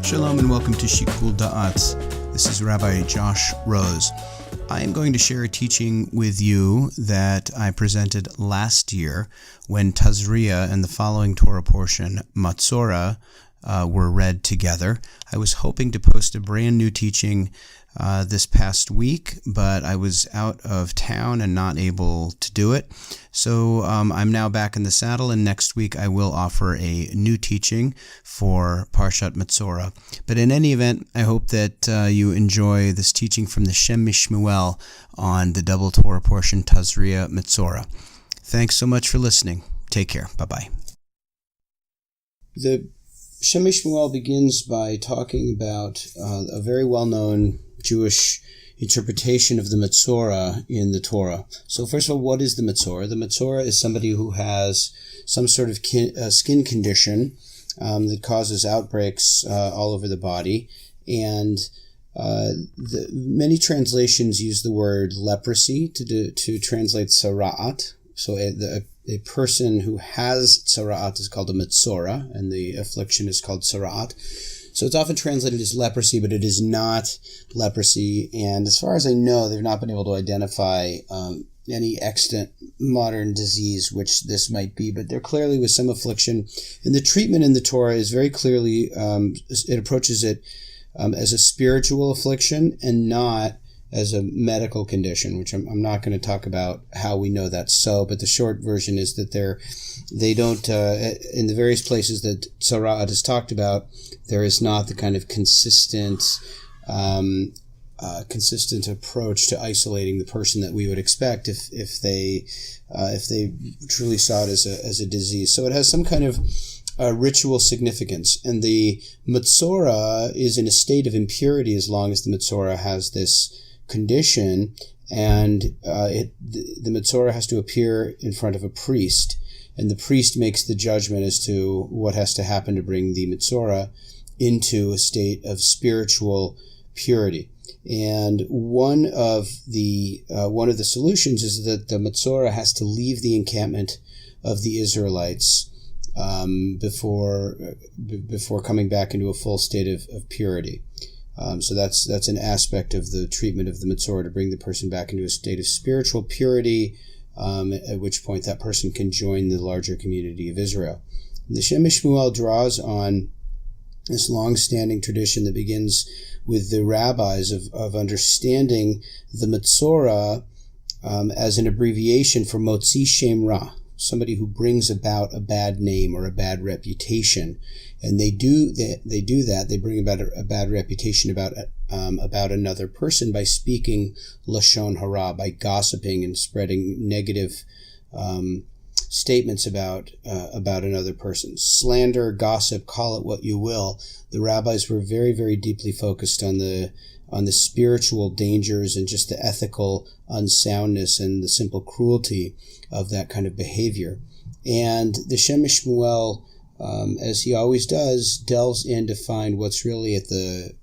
Shalom and welcome to Shikul Da'at. This is Rabbi Josh Rose. I am going to share a teaching with you that I presented last year when Tazria and the following Torah portion, Matzorah, were read together. I was hoping to post a brand new teaching this past week, but I was out of town and not able to do it. So I'm now back in the saddle, and next week I will offer a new teaching for Parshat Matzorah. But in any event, I hope that you enjoy this teaching from the Shem Mishmuel on the double Torah portion, Tazria Matzorah. Thanks so much for listening. Take care. Bye-bye. The Shem Mishmuel begins by talking about a very well-known Jewish interpretation of the Matzorah in the Torah. So first of all, what is the Matzorah? The Matzorah is somebody who has some sort of skin condition that causes outbreaks all over the body. And many translations use the word leprosy to translate tzara'at. So a person who has tzara'at is called a Matzorah, and the affliction is called tzara'at. So it's often translated as leprosy, but it is not leprosy. And as far as I know, they've not been able to identify any extant modern disease which this might be, but there clearly was some affliction. And the treatment in the Torah is very clearly, it approaches it as a spiritual affliction and not as a medical condition, which I'm not going to talk about how we know that's so, but the short version is that they don't, in the various places that Tzara'at is talked about, there is not the kind of consistent approach to isolating the person that we would expect if they truly saw it as a disease. So it has some kind of ritual significance, and the Matzorah is in a state of impurity as long as the Matzorah has this condition, and the Matzorah has to appear in front of a priest, and the priest makes the judgment as to what has to happen to bring the Matzorah into a state of spiritual purity. And one of the solutions is that the Matzorah has to leave the encampment of the Israelites before coming back into a full state of purity. So that's an aspect of the treatment of the Matzorah, to bring the person back into a state of spiritual purity, at which point that person can join the larger community of Israel. The Shem Mishmuel draws on this long-standing tradition that begins with the rabbis of understanding the Matzorah as an abbreviation for Motzi Shem Ra, somebody who brings about a bad name or a bad reputation. And they do that. They bring about a bad reputation about another person by speaking lashon hara, by gossiping and spreading negative statements about another person. Slander, gossip, call it what you will. The rabbis were very, very deeply focused on the spiritual dangers and just the ethical unsoundness and the simple cruelty of that kind of behavior. And the Shem Mishmuel, as he always does, delves in to find what's really at the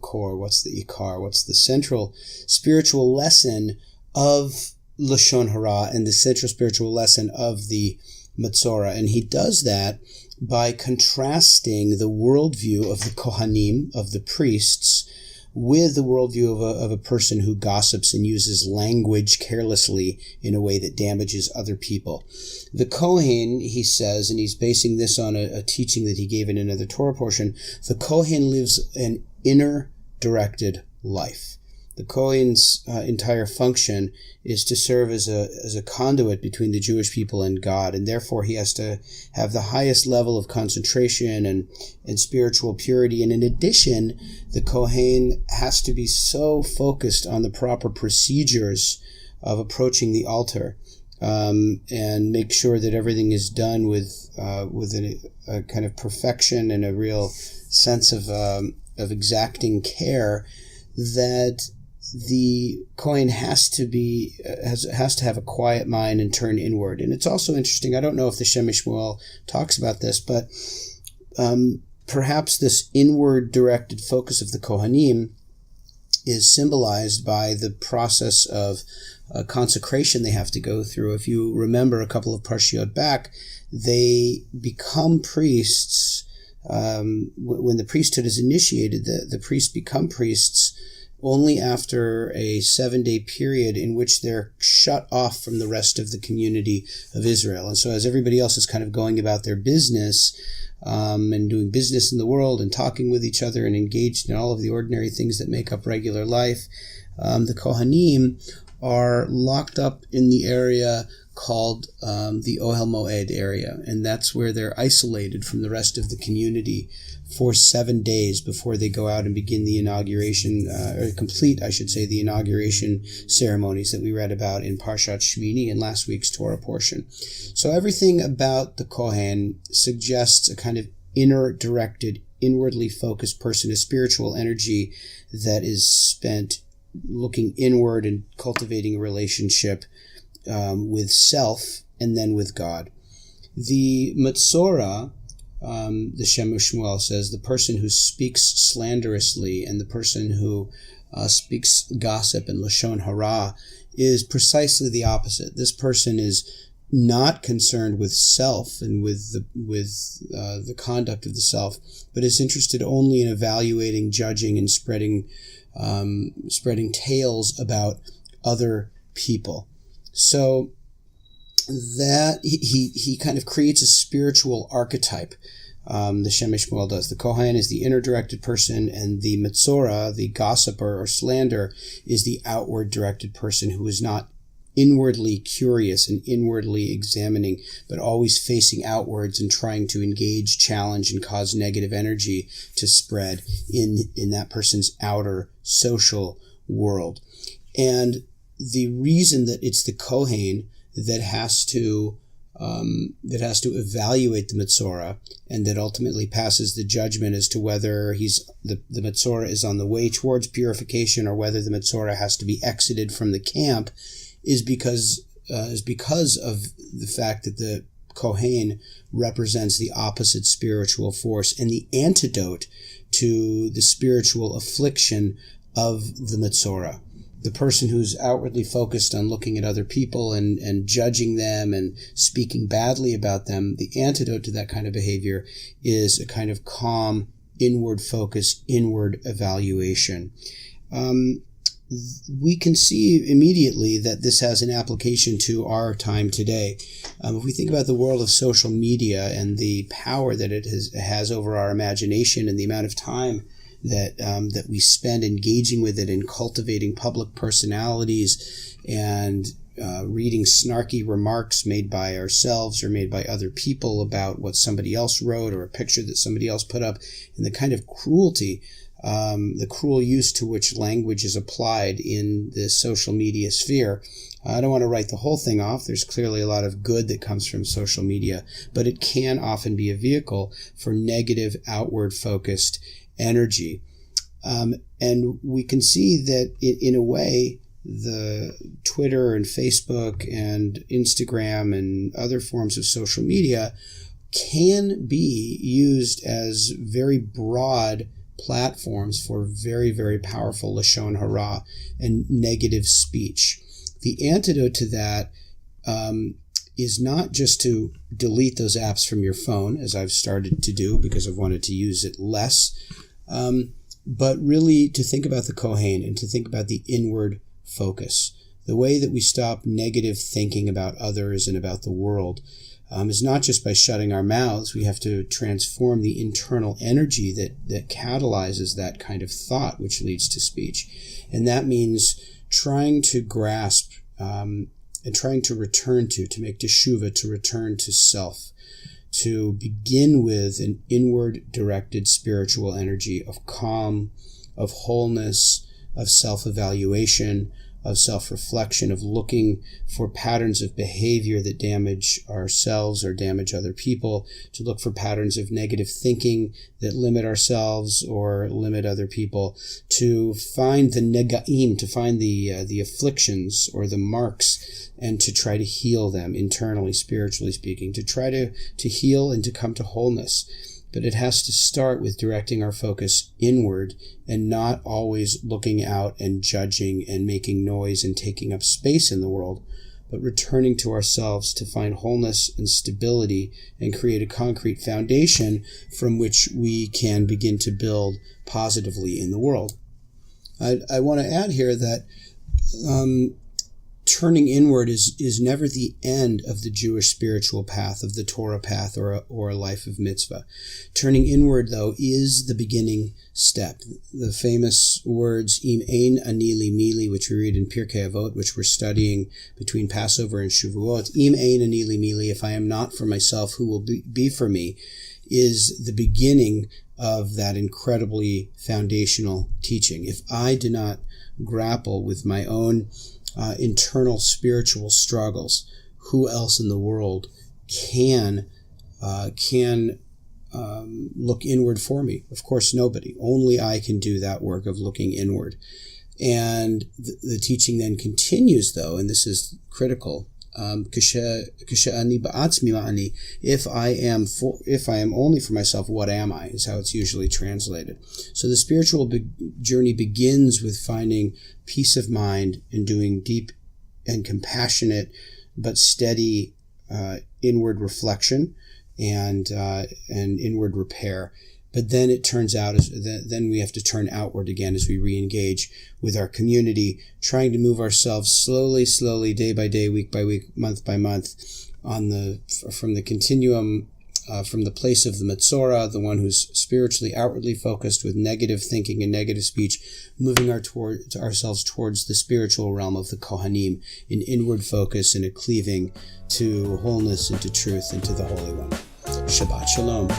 core, what's the ikar, what's the central spiritual lesson of Lashon Hara and the central spiritual lesson of the Matzorah. And he does that by contrasting the worldview of the Kohanim, of the priests, with the worldview of a person who gossips and uses language carelessly in a way that damages other people. The Kohen, he says, and he's basing this on a teaching that he gave in another Torah portion, the Kohen lives an inner directed life. The Kohen's entire function is to serve as a conduit between the Jewish people and God, and therefore he has to have the highest level of concentration and spiritual purity. And in addition, the Kohen has to be so focused on the proper procedures of approaching the altar, and make sure that everything is done with a kind of perfection and a real sense of exacting care, that the Kohen has to have a quiet mind and turn inward. And it's also interesting, I don't know if the Shem Mishmuel talks about this, but perhaps this inward directed focus of the Kohanim is symbolized by the process of consecration they have to go through. If you remember a couple of parshiot back, they become priests when the priesthood is initiated, the priests become priests only after a 7-day period in which they're shut off from the rest of the community of Israel. And so as everybody else is kind of going about their business, and doing business in the world and talking with each other and engaged in all of the ordinary things that make up regular life, the Kohanim are locked up in the area called the Ohel Moed area, and that's where they're isolated from the rest of the community for 7 days before they go out and begin the inauguration, or complete, I should say, the inauguration ceremonies that we read about in Parshat Shmini in last week's Torah portion. So everything about the Kohen suggests a kind of inner-directed, inwardly focused person, a spiritual energy that is spent looking inward and cultivating a relationship with self and then with God. The Metzora, the Shem Shmuel says, the person who speaks slanderously and the person who speaks gossip and Lashon Hara is precisely the opposite. This person is not concerned with self and with the conduct of the self, but is interested only in evaluating, judging, and spreading tales about other people. So that he kind of creates a spiritual archetype. The Shem Shmuel does. The Kohen is the inner-directed person, and the Metzora, the gossiper or slander, is the outward-directed person who is not inwardly curious and inwardly examining, but always facing outwards and trying to engage, challenge, and cause negative energy to spread in that person's outer social world. And the reason that it's the Kohen that has to evaluate the Metzora and that ultimately passes the judgment as to whether the Metzora is on the way towards purification or whether the Metzora has to be exited from the camp is because of the fact that the Kohen represents the opposite spiritual force and the antidote to the spiritual affliction of the Metzora. The person who's outwardly focused on looking at other people and judging them and speaking badly about them, the antidote to that kind of behavior is a kind of calm, inward focus, inward evaluation. We can see immediately that this has an application to our time today. If we think about the world of social media and the power that it has over our imagination and the amount of time that we spend engaging with it and cultivating public personalities and reading snarky remarks made by ourselves or made by other people about what somebody else wrote or a picture that somebody else put up, and the kind of cruelty, the cruel use to which language is applied in the social media sphere. I don't want to write the whole thing off. There's clearly a lot of good that comes from social media, but it can often be a vehicle for negative, outward-focused energy. And we can see that in a way, the Twitter and Facebook and Instagram and other forms of social media can be used as very broad platforms for very, very powerful Lashon Hara and negative speech. The antidote to that is not just to delete those apps from your phone, as I've started to do because I've wanted to use it less, but really to think about the Kohen and to think about the inward focus. The way that we stop negative thinking about others and about the world is not just by shutting our mouths. We have to transform the internal energy that catalyzes that kind of thought, which leads to speech. And that means trying to grasp and trying to return to make teshuvah, to return to self, to begin with an inward-directed spiritual energy of calm, of wholeness, of self-evaluation, of self-reflection, of looking for patterns of behavior that damage ourselves or damage other people, to look for patterns of negative thinking that limit ourselves or limit other people, to find the negaim, to find the afflictions or the marks, and to try to heal them internally, spiritually speaking, to try to heal and to come to wholeness. But it has to start with directing our focus inward and not always looking out and judging and making noise and taking up space in the world, but returning to ourselves to find wholeness and stability and create a concrete foundation from which we can begin to build positively in the world. I want to add here that turning inward is never the end of the Jewish spiritual path, of the Torah path, or a life of mitzvah. Turning inward, though, is the beginning step. The famous words, Im ein ani li mili, which we read in Pirkei Avot, which we're studying between Passover and Shavuot. Im ein ani li mili, if I am not for myself, who will be for me, is the beginning of that incredibly foundational teaching. If I do not grapple with my own internal spiritual struggles, who else in the world can look inward for me? Of course, nobody. Only I can do that work of looking inward. And the teaching then continues, though, and this is critical. If I am only for myself, what am I? Is how it's usually translated. So the spiritual journey begins with finding peace of mind and doing deep and compassionate but steady inward reflection and inward repair. But then it turns out, then we have to turn outward again as we re-engage with our community, trying to move ourselves slowly, day by day, week by week, month by month, from the continuum, from the place of the Metzora, the one who's spiritually outwardly focused with negative thinking and negative speech, moving ourselves towards the spiritual realm of the Kohanim, in inward focus and a cleaving to wholeness and to truth and to the Holy One. Shabbat Shalom.